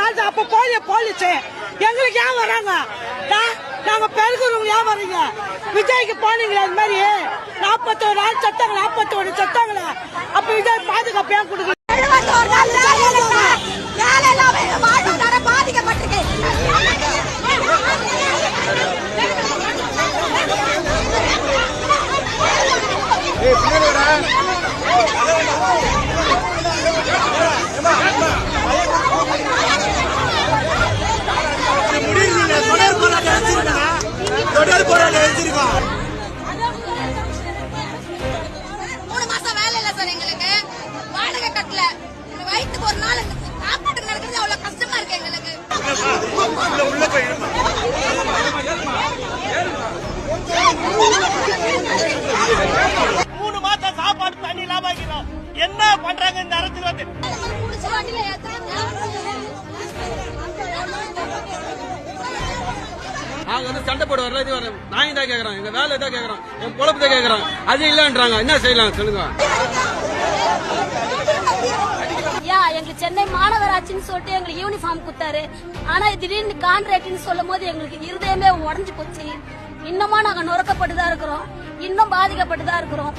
காசு அப்ப போலீஸ் எங்களுக்கு ஏன் வராங்க? நாங்க பெருக்கிறவங்க ஏன் வரீங்க? விஜய்க்கு போனீங்களா? அது மாதிரி 41 நாள் சத்தாங்க, 41 சத்தாங்களா? அப்ப விஜய் பாதுகாப்பு ஏன் கொடுக்கல? பாதிக்கப்பட்டிருக்கு. வயிற்றுக்கு ஒரு நாள் சாப்பாட்டுக்கு நடக்கிறது அவ்வளவு கஷ்டமா இருக்கு எங்களுக்கு. 3 மாசம் சாப்பாடு தண்ணி இல்லாம என்ன பண்றாங்க இந்த அரசு வந்து? நாங்க வந்து சண்டை போட வரல, இது வர நான் தான் கேக்குறோம், எங்க வேலை தான் கேக்குறோம், என் பொழப்பு தான் கேக்குறோம். அது இல்லன்றாங்க, என்ன செய்யலாம் சொல்லுங்க? எங்களுக்கு சென்னை மாநகராட்சின்னு சொல்லிட்டு எங்களுக்கு யூனிஃபார்ம் கொடுத்தாரு. ஆனா திடீர்னு கான்ட்ராக்ட்னு சொல்லும் போது எங்களுக்கு இருதயமே உடஞ்சு போச்சு. இன்னமும் நாங்க நொறுக்கப்பட்டுதான் இருக்கிறோம், இன்னும் பாதிக்கப்பட்டுதான் இருக்கிறோம்.